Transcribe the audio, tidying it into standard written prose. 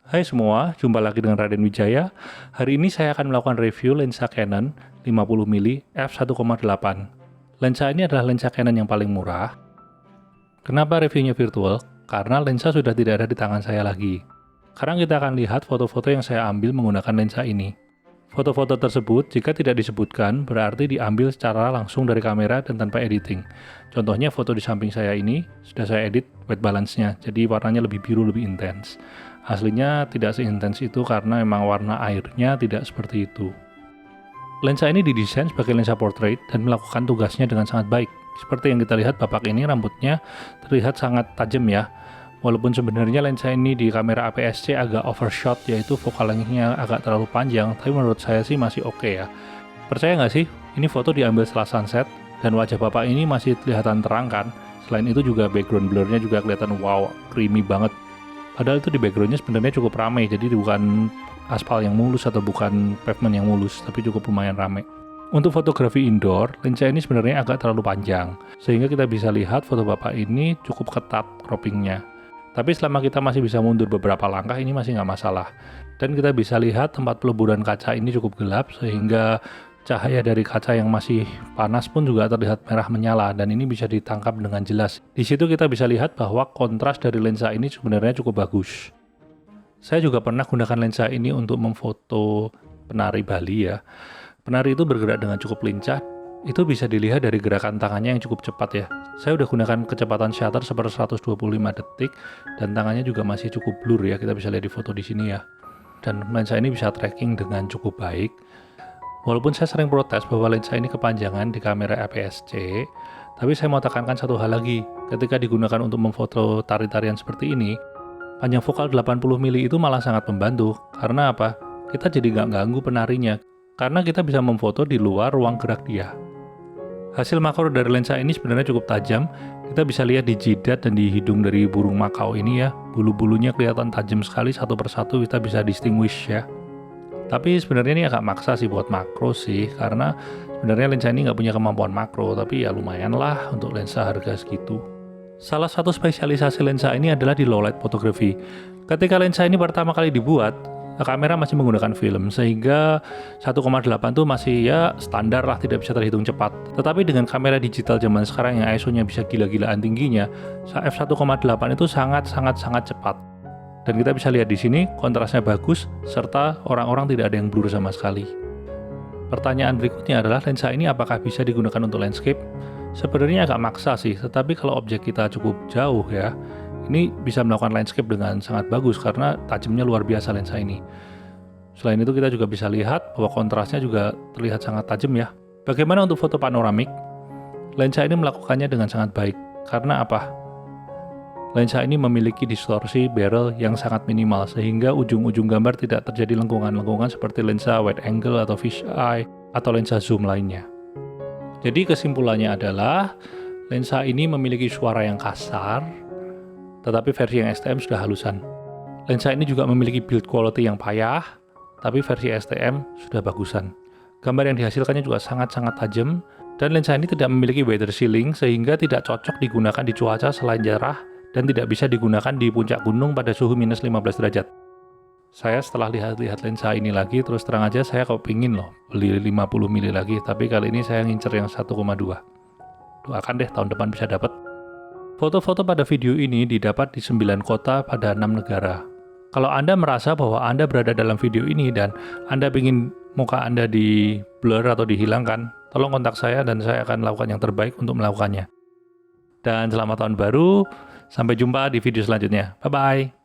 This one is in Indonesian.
Hai semua, jumpa lagi dengan Raden Wijaya. Hari ini saya akan melakukan review lensa Canon 50mm f1.8. Lensa ini adalah lensa Canon yang paling murah. Kenapa reviewnya virtual? Karena lensa sudah tidak ada di tangan saya lagi. Sekarang kita akan lihat foto-foto yang saya ambil menggunakan lensa ini. Foto-foto tersebut, jika tidak disebutkan, berarti diambil secara langsung dari kamera dan tanpa editing. Contohnya foto di samping saya ini, sudah saya edit white balance-nya, jadi warnanya lebih biru, lebih intens. Aslinya tidak seintens itu karena memang warna airnya tidak seperti itu. Lensa ini didesain sebagai lensa portrait dan melakukan tugasnya dengan sangat baik. Seperti yang kita lihat, bapak ini rambutnya terlihat sangat tajam ya. Walaupun sebenarnya lensa ini di kamera APS-C agak overshot, yaitu focal length-nya agak terlalu panjang, tapi menurut saya sih masih oke ya. Percaya nggak sih, ini foto diambil setelah sunset, dan wajah bapak ini masih kelihatan terang kan. Selain itu juga background blur-nya juga kelihatan wow, creamy banget. Padahal itu di background-nya sebenarnya cukup ramai, jadi bukan aspal yang mulus atau bukan pavement yang mulus, tapi cukup lumayan ramai. Untuk fotografi indoor, lensa ini sebenarnya agak terlalu panjang, sehingga kita bisa lihat foto bapak ini cukup ketat cropping-nya. Tapi selama kita masih bisa mundur beberapa langkah, ini masih nggak masalah. Dan kita bisa lihat tempat peleburan kaca ini cukup gelap, sehingga cahaya dari kaca yang masih panas pun juga terlihat merah menyala, dan ini bisa ditangkap dengan jelas. Di situ kita bisa lihat bahwa kontras dari lensa ini sebenarnya cukup bagus. Saya juga pernah gunakan lensa ini untuk memfoto penari Bali ya. Penari itu bergerak dengan cukup lincah. Itu bisa dilihat dari gerakan tangannya yang cukup cepat ya. Saya udah gunakan kecepatan shutter seper 125 detik dan tangannya juga masih cukup blur ya. Kita bisa lihat di foto di sini ya. Dan lensa ini bisa tracking dengan cukup baik. Walaupun saya sering protes bahwa lensa ini kepanjangan di kamera APS-C, tapi saya mau tekankan satu hal lagi. Ketika digunakan untuk memfoto tari-tarian seperti ini, panjang fokal 80mm itu malah sangat membantu. Karena apa? Kita jadi nggak ganggu penarinya. Karena kita bisa memfoto di luar ruang gerak dia. Hasil makro dari lensa ini sebenarnya cukup tajam. Kita bisa lihat di jidat dan di hidung dari burung makau ini ya. Bulu-bulunya kelihatan tajam sekali, satu persatu kita bisa distinguish ya. Tapi sebenarnya ini agak maksa sih buat makro sih, karena sebenarnya lensa ini nggak punya kemampuan makro, tapi ya lumayan lah untuk lensa harga segitu. Salah satu spesialisasi lensa ini adalah di low light photography. Ketika lensa ini pertama kali dibuat, kamera masih menggunakan film, sehingga 1,8 tuh masih ya standar lah, tidak bisa terhitung cepat. Tetapi dengan kamera digital zaman sekarang yang ISO-nya bisa gila-gilaan tingginya, f1,8 itu sangat cepat. Dan kita bisa lihat di sini kontrasnya bagus, serta orang-orang tidak ada yang blur sama sekali. Pertanyaan berikutnya adalah lensa ini apakah bisa digunakan untuk landscape? Sebenarnya agak maksa sih, tetapi kalau objek kita cukup jauh ya, ini bisa melakukan landscape dengan sangat bagus karena tajamnya luar biasa lensa ini. Selain itu kita juga bisa lihat bahwa kontrasnya juga terlihat sangat tajam ya. Bagaimana untuk foto panoramik? Lensa ini melakukannya dengan sangat baik. Karena apa? Lensa ini memiliki distorsi barrel yang sangat minimal sehingga ujung-ujung gambar tidak terjadi lengkungan-lengkungan seperti lensa wide angle atau fisheye atau lensa zoom lainnya. Jadi kesimpulannya adalah lensa ini memiliki suara yang kasar, tetapi versi yang STM sudah halusan. Lensa ini juga memiliki build quality yang payah, tapi versi STM sudah bagusan. Gambar yang dihasilkannya juga sangat-sangat tajam, dan lensa ini tidak memiliki weather sealing sehingga tidak cocok digunakan di cuaca selain cerah dan tidak bisa digunakan di puncak gunung pada suhu minus 15 derajat. Saya setelah lihat lensa ini lagi, terus terang aja saya kepingin loh beli 50mm lagi, tapi kali ini saya ngincer yang 1,2. Doakan deh tahun depan bisa dapat. Foto-foto pada video ini didapat di 9 kota pada 6 negara. Kalau Anda merasa bahwa Anda berada dalam video ini dan Anda ingin muka Anda di blur atau dihilangkan, tolong kontak saya dan saya akan melakukan yang terbaik untuk melakukannya. Dan selamat tahun baru, sampai jumpa di video selanjutnya. Bye-bye.